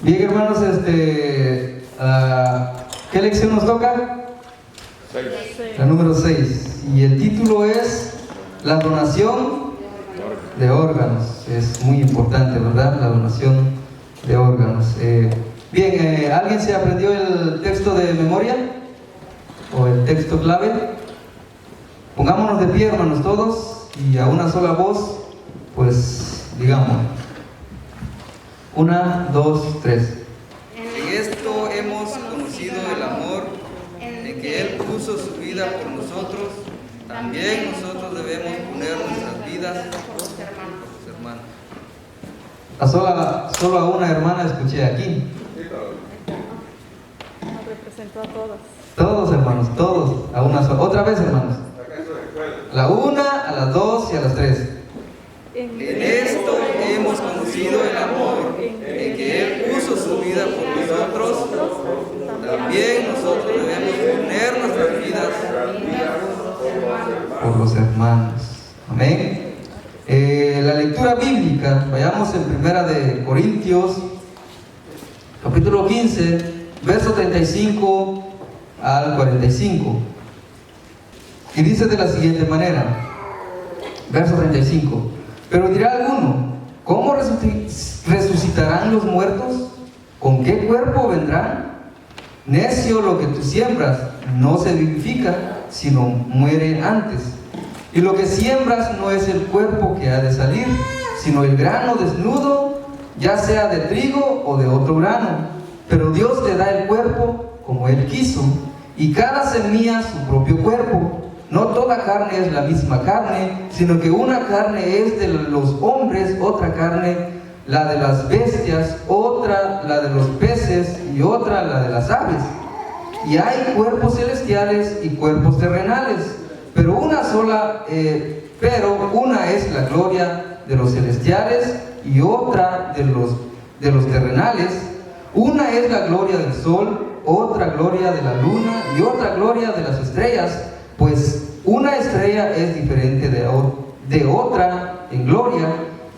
Bien, hermanos, ¿qué lección nos toca? 6. La número 6. Y el título es la donación de órganos. Es muy importante, ¿verdad? La donación de órganos. Bien, ¿alguien se aprendió el texto de memoria? ¿O el texto clave? Pongámonos de pie, hermanos, todos, y a una sola voz, pues, digamos. 1, 2, 3. En esto hemos conocido el amor, en que Él puso su vida por nosotros. También nosotros debemos poner nuestras vidas por los hermanos. Solo a una hermana escuché aquí. Nos representó a todas. Todos, hermanos, todos, a una sola. Otra vez, hermanos. La 1, a las 2 y a las 3. En esto hemos conocido el amor, en que Él puso su vida por nosotros. También nosotros debemos poner nuestras vidas por los hermanos. Amén. La lectura bíblica, vayamos en 1 de Corintios, capítulo 15, verso 35 al 45. Y dice de la siguiente manera, verso 35. Pero dirá alguno, ¿cómo resucitarán los muertos? ¿Con qué cuerpo vendrán? Necio, lo que tú siembras no se vivifica, sino muere antes. Y lo que siembras no es el cuerpo que ha de salir, sino el grano desnudo, ya sea de trigo o de otro grano. Pero Dios le da el cuerpo como Él quiso, y cada semilla su propio cuerpo. No toda carne es la misma carne, sino que una carne es de los hombres, otra carne la de las bestias, otra la de los peces y otra la de las aves. Y hay cuerpos celestiales y cuerpos terrenales, pero una es la gloria de los celestiales y otra de los terrenales. Una es la gloria del sol, otra gloria de la luna y otra gloria de las estrellas, pues una estrella es diferente de otra en gloria.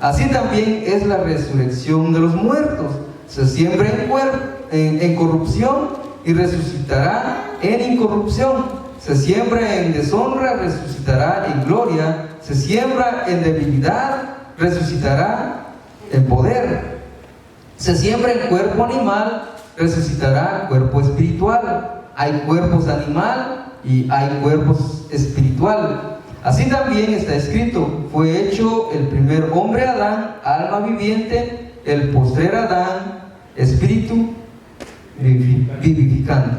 Así también es la resurrección de los muertos. Se siembra en corrupción y resucitará en incorrupción. Se siembra en deshonra, resucitará en gloria. Se siembra en debilidad, resucitará en poder. Se siembra en cuerpo animal, resucitará cuerpo espiritual. Hay cuerpos animal y hay cuerpos espiritual. Así también está escrito: fue hecho el primer hombre Adán, alma viviente; el postrer Adán, espíritu vivificante.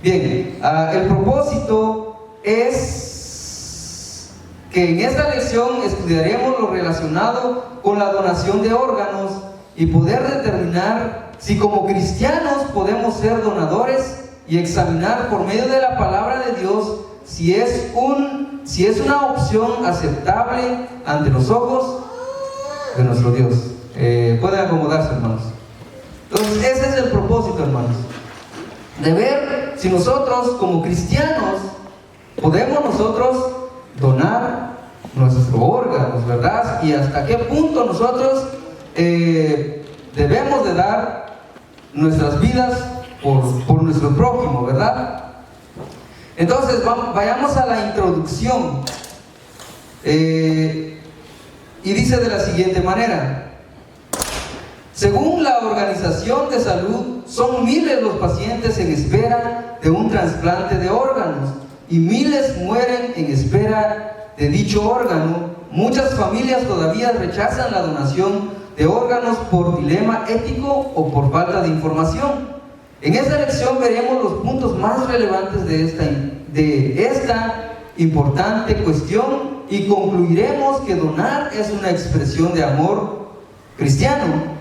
Bien, el propósito es que en esta lección estudiaremos lo relacionado con la donación de órganos y poder determinar si como cristianos podemos ser donadores y examinar por medio de la palabra de Dios si es una opción aceptable ante los ojos de nuestro Dios. Pueden acomodarse, hermanos. Entonces, ese es el propósito, hermanos, de ver si nosotros como cristianos podemos nosotros donar nuestros órganos, ¿verdad? Y hasta qué punto nosotros debemos de dar nuestras vidas por nuestro prójimo, ¿verdad? Entonces, vayamos a la introducción. Y dice de la siguiente manera: según la Organización de Salud, son miles los pacientes en espera de un trasplante de órganos y miles mueren en espera de dicho órgano. Muchas familias todavía rechazan la donación de órganos por dilema ético o por falta de información. En esta lección veremos los puntos más relevantes de esta importante cuestión y concluiremos que donar es una expresión de amor cristiano.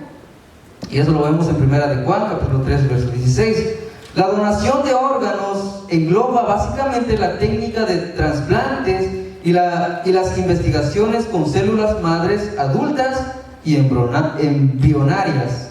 Y eso lo vemos en 1 de Juan, capítulo 3, verso 16. La donación de órganos engloba básicamente la técnica de trasplantes y las investigaciones con células madres adultas y embrionarias.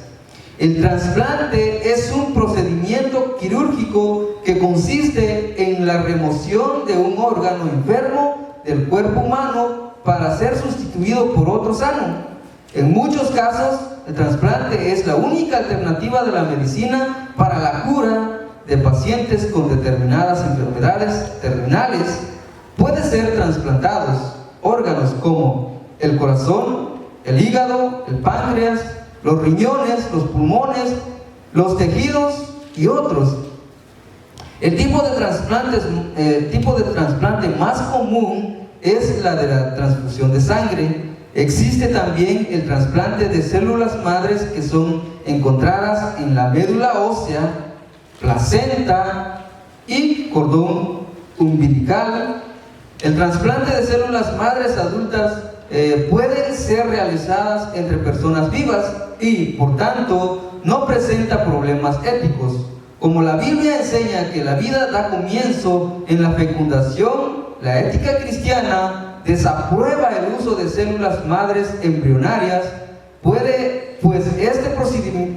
El trasplante es un procedimiento quirúrgico que consiste en la remoción de un órgano enfermo del cuerpo humano para ser sustituido por otro sano. En muchos casos, el trasplante es la única alternativa de la medicina para la cura de pacientes con determinadas enfermedades terminales. Pueden ser trasplantados órganos como el corazón, el hígado, el páncreas, los riñones, los pulmones, los tejidos y otros. El tipo de trasplante más común es la de la transfusión de sangre. Existe también el trasplante de células madres que son encontradas en la médula ósea, placenta y cordón umbilical. El trasplante de células madres adultas pueden ser realizadas entre personas vivas y, por tanto, no presenta problemas éticos. Como la Biblia enseña que la vida da comienzo en la fecundación, la ética cristiana desaprueba el uso de células madres embrionarias, pues este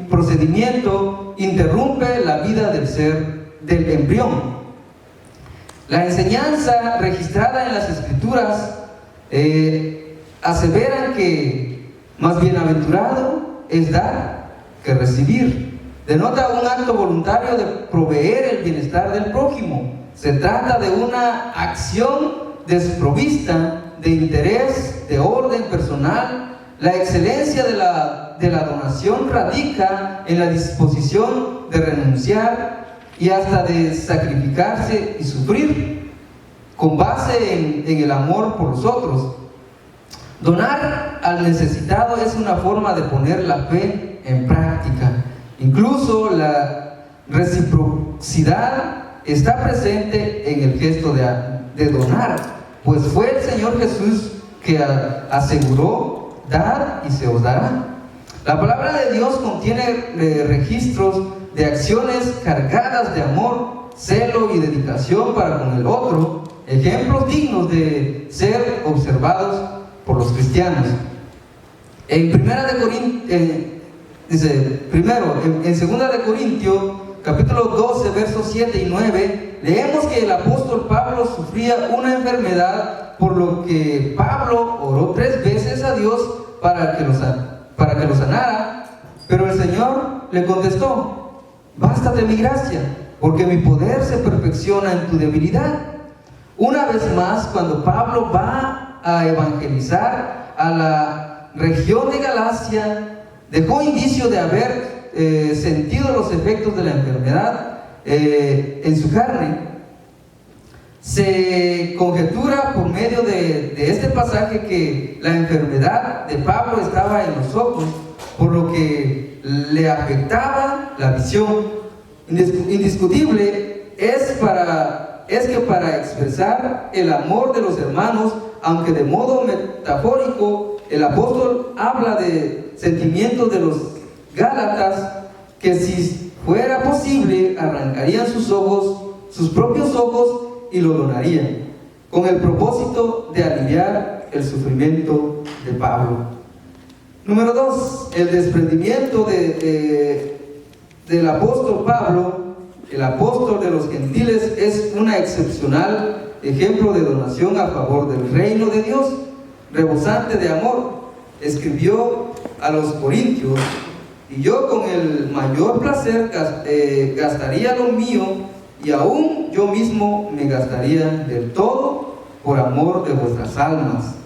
procedimiento interrumpe la vida del embrión. La enseñanza registrada en las Escrituras aseveran que más bienaventurado es dar que recibir. Denota un acto voluntario de proveer el bienestar del prójimo. Se trata de una acción desprovista de interés, de orden personal. La excelencia de la donación radica en la disposición de renunciar y hasta de sacrificarse y sufrir con base en el amor por los otros. Donar al necesitado es una forma de poner la fe en práctica. Incluso la reciprocidad está presente en el gesto de donar, pues fue el Señor Jesús que aseguró: dad y se os dará. La palabra de Dios contiene registros de acciones cargadas de amor, celo y dedicación para con el otro, ejemplos dignos de ser observados por los cristianos. En 2 de Corintios, capítulo 12, versos 7 y 9, leemos que el apóstol Pablo sufría una enfermedad, por lo que Pablo oró 3 veces a Dios para que lo sanara, pero el Señor le contestó: bástate mi gracia, porque mi poder se perfecciona en tu debilidad. Una vez más, cuando Pablo va a evangelizar a la región de Galacia, dejó indicio de haber sentido los efectos de la enfermedad en su carne. Se conjetura por medio de este pasaje que la enfermedad de Pablo estaba en los ojos, por lo que le afectaba la visión. Indiscutible es que para expresar el amor de los hermanos, aunque de modo metafórico, el apóstol habla de sentimientos de los Gálatas, que si fuera posible arrancarían sus propios ojos y lo donarían, con el propósito de aliviar el sufrimiento de Pablo. Número 2, el desprendimiento del apóstol Pablo, el apóstol de los gentiles, es un excepcional ejemplo de donación a favor del reino de Dios, rebosante de amor. Escribió a los corintios: y yo con el mayor placer gastaría lo mío, y aún yo mismo me gastaría del todo por amor de vuestras almas.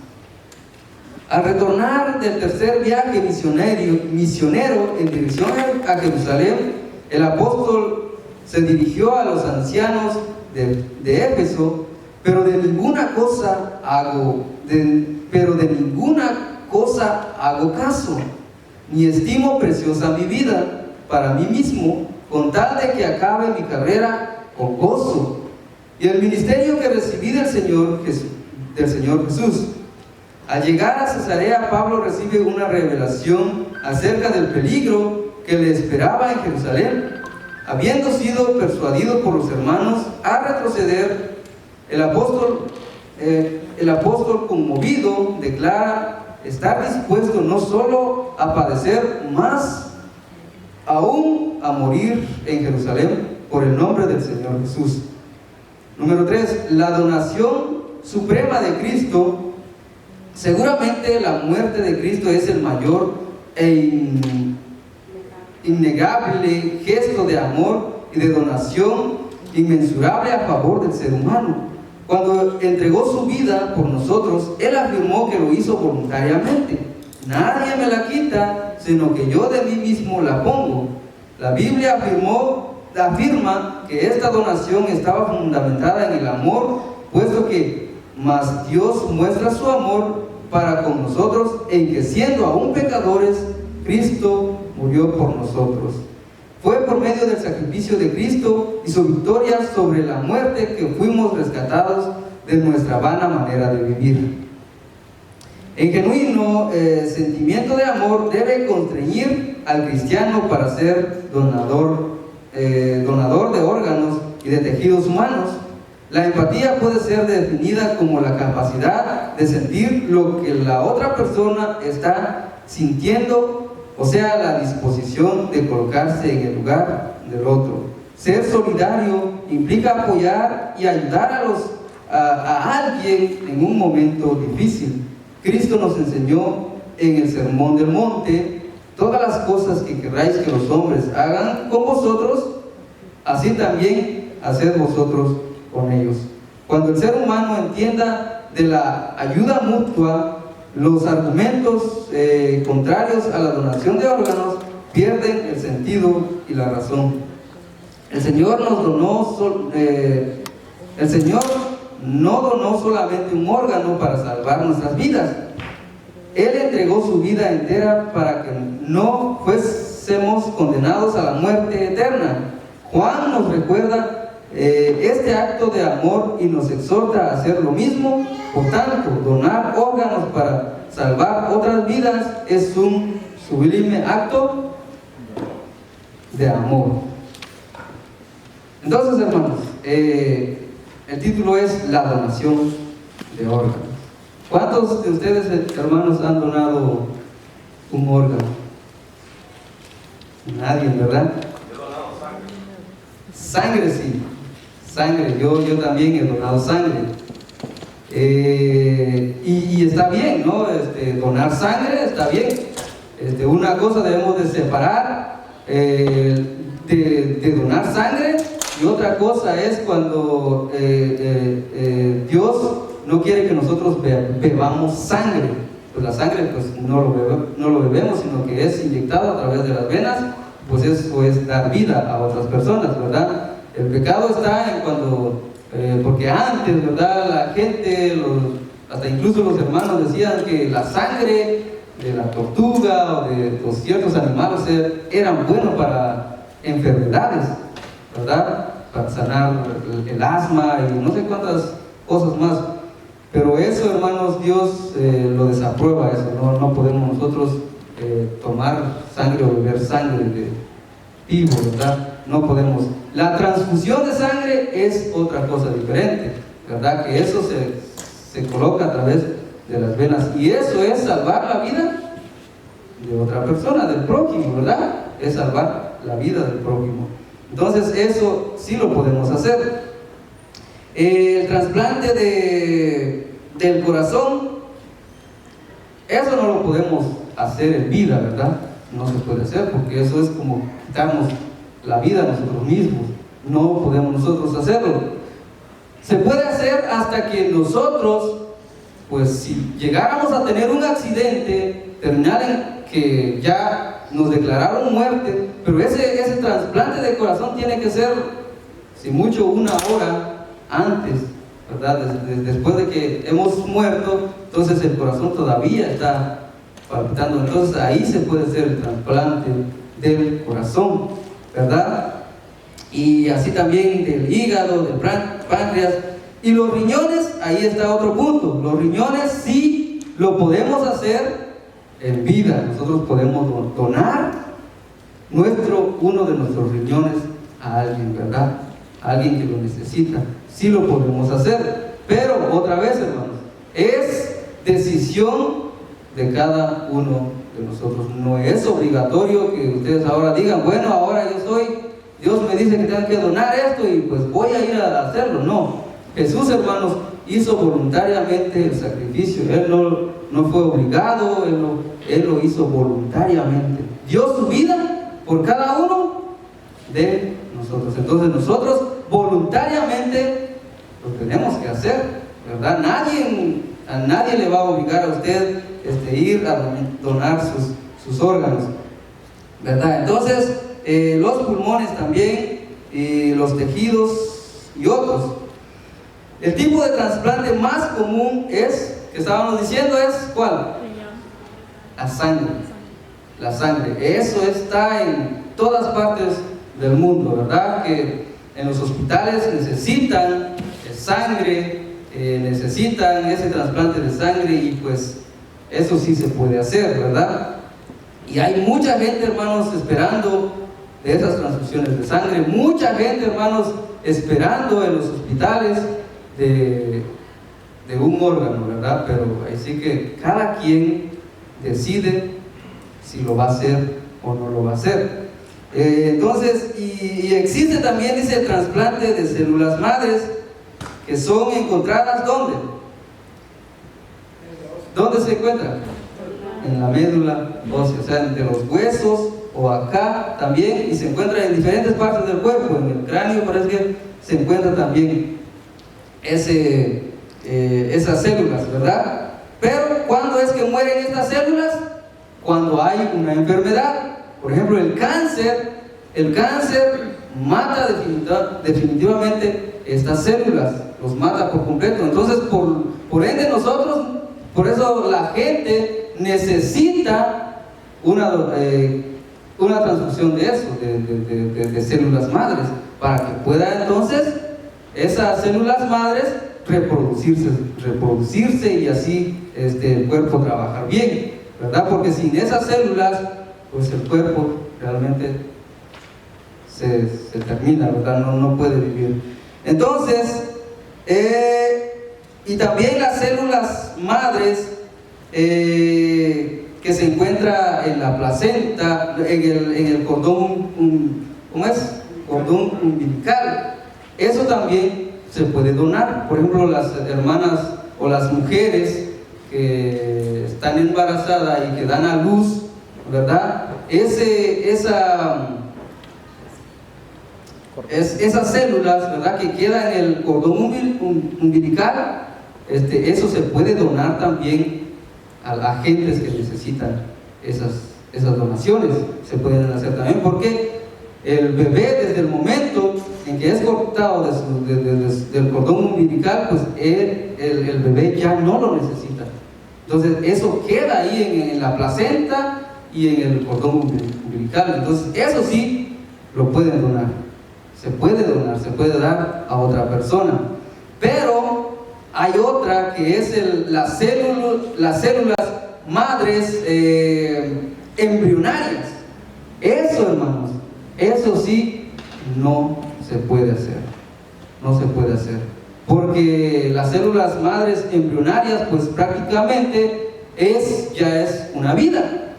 Al retornar del tercer viaje misionero en dirección a Jerusalén, el apóstol se dirigió a los ancianos de Éfeso: pero de ninguna cosa hago caso, ni estimo preciosa mi vida para mí mismo, con tal de que acabe mi carrera con gozo y el ministerio que recibí del Señor Jesús. Al llegar a Cesarea, Pablo recibe una revelación acerca del peligro que le esperaba en Jerusalén. Habiendo sido persuadido por los hermanos a retroceder, el apóstol conmovido declara estar dispuesto no solo a padecer, más aún a morir en Jerusalén por el nombre del Señor Jesús. Número 3, la donación suprema de Cristo. Seguramente la muerte de Cristo es el mayor innegable gesto de amor y de donación inmensurable a favor del ser humano. Cuando entregó su vida por nosotros, Él afirmó que lo hizo voluntariamente. Nadie me la quita, sino que yo de mí mismo la pongo. La Biblia afirma que esta donación estaba fundamentada en el amor, puesto que más Dios muestra su amor para con nosotros en que siendo aún pecadores, Cristo murió por nosotros. Fue por medio del sacrificio de Cristo y su victoria sobre la muerte que fuimos rescatados de nuestra vana manera de vivir. El genuino sentimiento de amor debe constreñir al cristiano para ser donador de órganos y de tejidos humanos. La empatía puede ser definida como la capacidad de sentir lo que la otra persona está sintiendo, o sea, la disposición de colocarse en el lugar del otro. Ser solidario implica apoyar y ayudar a alguien en un momento difícil. Cristo nos enseñó en el Sermón del Monte: todas las cosas que queráis que los hombres hagan con vosotros, así también haced vosotros con ellos. Cuando el ser humano entienda de la ayuda mutua, los argumentos contrarios a la donación de órganos pierden el sentido y la razón. El Señor no donó solamente un órgano para salvar nuestras vidas. Él entregó su vida entera para que no fuésemos condenados a la muerte eterna. Juan nos recuerda este acto de amor y nos exhorta a hacer lo mismo. Por tanto, donar órganos para salvar otras vidas es un sublime acto de amor. Entonces, hermanos, el título es la donación de órganos. ¿Cuántos de ustedes, hermanos, han donado un órgano? Nadie, ¿verdad? Yo he donado sangre. Sangre, sí. Sangre, yo también he donado sangre. Y está bien, ¿no? Donar sangre está bien. Una cosa debemos de separar de donar sangre, y otra cosa es cuando Dios no quiere que nosotros bebamos sangre. Pues la sangre pues no lo bebemos, sino que es inyectado a través de las venas. Pues eso es dar vida a otras personas, ¿verdad? El pecado está en cuando, porque antes, ¿verdad? La gente, hasta incluso los hermanos decían que la sangre de la tortuga o de los ciertos animales eran buenos para enfermedades, ¿verdad? Para sanar el asma y no sé cuántas cosas más. Pero eso, hermanos, Dios lo desaprueba, eso. No podemos nosotros tomar sangre o beber sangre de vivo, ¿verdad? No podemos. La transfusión de sangre es otra cosa diferente, ¿verdad? Que eso se coloca a través de las venas, y eso es salvar la vida de otra persona, del prójimo, ¿verdad? Es salvar la vida del prójimo. Entonces eso sí lo podemos hacer. El trasplante del corazón, eso no lo podemos hacer en vida, ¿verdad? No se puede hacer, porque eso es como quitarnos la vida a nosotros mismos. No podemos nosotros hacerlo. Se puede hacer hasta que nosotros, pues si llegáramos a tener un accidente terminal en que ya nos declararon muerte, pero ese trasplante de corazón tiene que ser, si mucho, 1 hora antes, ¿verdad? Después de que hemos muerto, entonces el corazón todavía está palpitando. Entonces ahí se puede hacer el trasplante del corazón, ¿verdad? Y así también del hígado, del páncreas y los riñones. Ahí está otro punto. Los riñones sí lo podemos hacer en vida. Nosotros podemos donar uno de nuestros riñones a alguien, ¿verdad? A alguien que lo necesita. Sí lo podemos hacer, pero otra vez, hermanos, es decisión de cada uno de nosotros. No es obligatorio que ustedes ahora digan, bueno, ahora Dios me dice que tengo que donar esto y pues voy a ir a hacerlo. No, Jesús, hermanos, hizo voluntariamente el sacrificio. Él no fue obligado, Él lo hizo voluntariamente. Dio su vida por cada uno de nosotros. Entonces nosotros voluntariamente lo tenemos que hacer, ¿verdad? A nadie le va a obligar a usted ir a donar sus órganos, ¿verdad? Entonces, los pulmones también, los tejidos y otros. El tipo de trasplante más común es, que estábamos diciendo, es ¿cuál? La sangre. La sangre. Eso está en todas partes del mundo, ¿verdad? Que en los hospitales necesitan sangre, necesitan ese trasplante de sangre, y pues eso sí se puede hacer, ¿verdad? Y hay mucha gente, hermanos, esperando de esas transfusiones de sangre, mucha gente, hermanos, esperando en los hospitales de un órgano, ¿verdad? Pero ahí sí que cada quien decide si lo va a hacer o no lo va a hacer. Entonces, y existe también, dice, el trasplante de células madres, que son encontradas ¿dónde? ¿Dónde se encuentran? En la médula ósea, o sea, entre los huesos o acá también, y se encuentra en diferentes partes del cuerpo. En el cráneo parece que se encuentra también esas células, ¿verdad? Pero ¿cuándo es que mueren estas células? Cuando hay una enfermedad. Por ejemplo, el cáncer mata definitivamente estas células, los mata por completo. Entonces, por ende, nosotros, por eso la gente necesita una transfusión de eso, de células madres, para que pueda entonces esas células madres reproducirse y así el cuerpo trabajar bien, ¿verdad? Porque sin esas células, pues el cuerpo realmente se termina, ¿verdad? No puede vivir. Entonces, y también las células madres que se encuentra en la placenta, en el cordón, ¿cómo es? Cordón umbilical. Eso también se puede donar. Por ejemplo, las hermanas o las mujeres que están embarazadas y que dan a luz, ¿verdad? Esas células, ¿verdad?, que quedan en el cordón umbilical, eso se puede donar también a las gentes que necesitan esas donaciones. Se pueden hacer también porque el bebé, desde el momento en que es cortado del cordón umbilical, pues el bebé ya no lo necesita. Entonces eso queda ahí en la placenta y en el cordón umbilical. Entonces eso sí lo pueden donar. Se puede donar, se puede dar a otra persona. Pero hay otra que es las células madres embrionarias. Eso, hermanos, eso sí no se puede hacer. No se puede hacer. Porque las células madres embrionarias, pues prácticamente ya es una vida.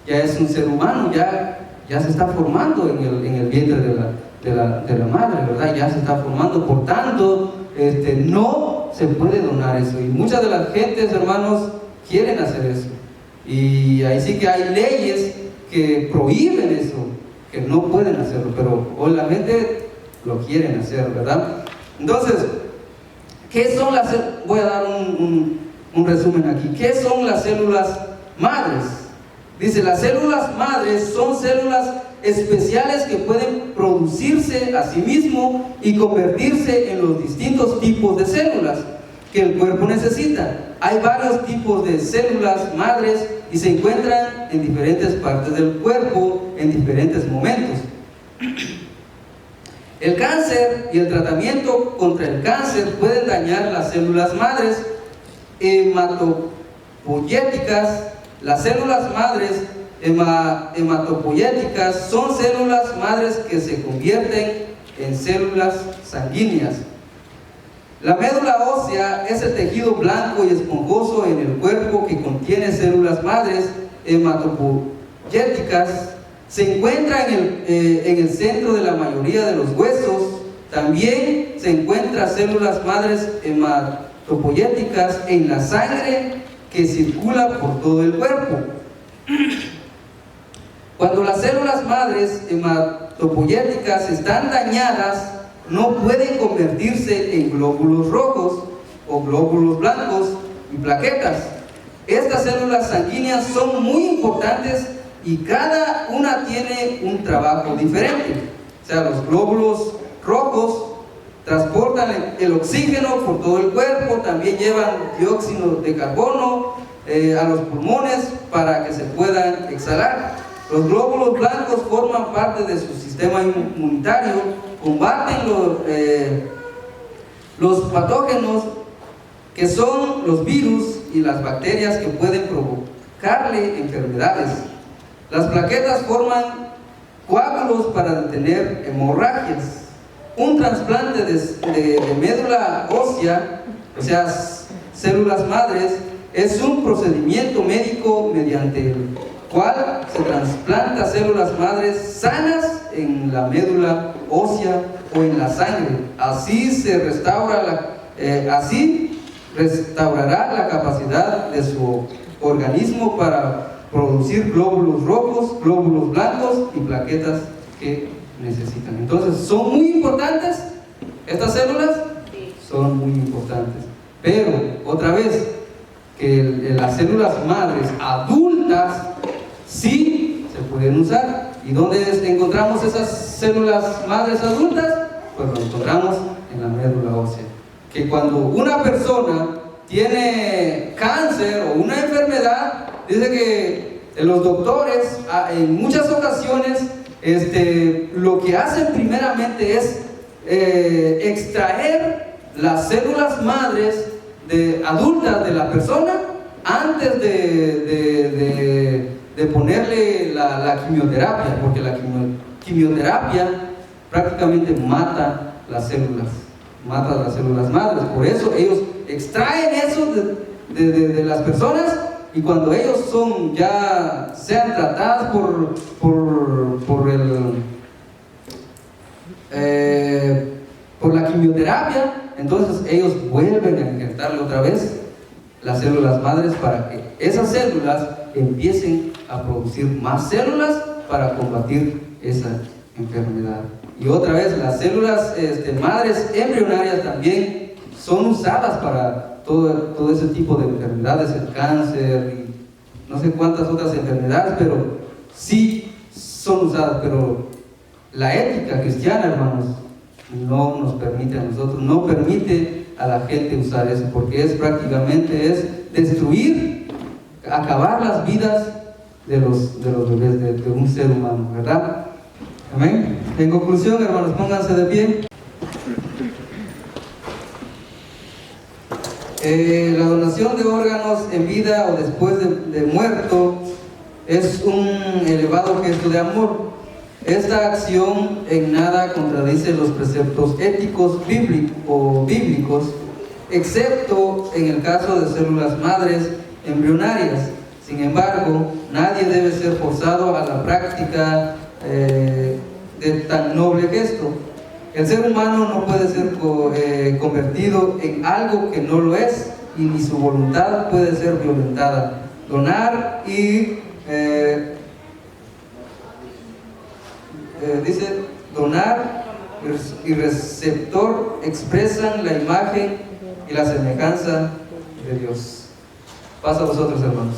Ya es un ser humano, ya se está formando en el vientre de la madre, ¿verdad? Ya se está formando, por tanto, no se puede donar eso. Y muchas de las gentes, hermanos, quieren hacer eso. Y ahí sí que hay leyes que prohíben eso, que no pueden hacerlo, pero hoy la gente lo quieren hacer, ¿verdad? Entonces, ¿qué son voy a dar un resumen aquí. ¿Qué son las células madres? Dice, las células madres son células especiales que pueden producirse a sí mismo y convertirse en los distintos tipos de células que el cuerpo necesita. Hay varios tipos de células madres y se encuentran en diferentes partes del cuerpo en diferentes momentos. El cáncer y el tratamiento contra el cáncer pueden dañar las células madres hematopoyéticas. Las células madres hematopoyéticas son células madres que se convierten en células sanguíneas. La médula ósea es el tejido blanco y esponjoso en el cuerpo que contiene células madres hematopoyéticas. Se encuentra en el centro de la mayoría de los huesos. También se encuentran células madres hematopoyéticas en la sangre que circula por todo el cuerpo. Cuando las células madres hematopoyéticas están dañadas, no pueden convertirse en glóbulos rojos o glóbulos blancos y plaquetas. Estas células sanguíneas son muy importantes y cada una tiene un trabajo diferente. O sea, los glóbulos rojos transportan el oxígeno por todo el cuerpo, también llevan dióxido de carbono a los pulmones para que se puedan exhalar. Los glóbulos blancos forman parte de su sistema inmunitario, combaten los patógenos que son los virus y las bacterias que pueden provocarle enfermedades. Las plaquetas forman coágulos para detener hemorragias. Un trasplante de médula ósea, o sea, células madres, es un procedimiento médico mediante el cual se trasplanta células madres sanas en la médula ósea o en la sangre. Así restaurará la capacidad de su organismo para producir glóbulos rojos, glóbulos blancos y plaquetas que necesitan. Entonces, ¿son muy importantes estas células? Sí. Son muy importantes. Pero, otra vez, que las células madres adultas sí se pueden usar. ¿Y dónde encontramos esas células madres adultas? Pues lo encontramos en la médula ósea. Que cuando una persona tiene cáncer o una enfermedad, dice que los doctores en muchas ocasiones lo que hacen primeramente es extraer las células madres adultas de la persona antes de ponerle la quimioterapia, porque la quimioterapia prácticamente mata las células madres. Por eso ellos extraen eso de las personas, y cuando ellos sean tratadas por la quimioterapia, entonces ellos vuelven a inyectarle otra vez las células madres para que esas células empiecen a producir más células para combatir esa enfermedad. Y otra vez, las células madres embrionarias también son usadas para todo ese tipo de enfermedades, el cáncer y no sé cuántas otras enfermedades, pero sí son usadas. Pero la ética cristiana, hermanos, no nos permite a nosotros, no permite a la gente usar eso, porque prácticamente destruir, acabar las vidas de los bebés, de un ser humano, ¿verdad? Amén. En conclusión, hermanos, pónganse de pie. La donación de órganos en vida o después de muerto es un elevado gesto de amor. Esta acción en nada contradice los preceptos éticos bíblicos, excepto en el caso de células madres embrionarias. Sin embargo, nadie debe ser forzado a la práctica de tan noble gesto. El ser humano no puede ser convertido en algo que no lo es, y ni su voluntad puede ser violentada. Donar donar y receptor expresan la imagen y la semejanza de Dios. Pasa a vosotros, hermanos.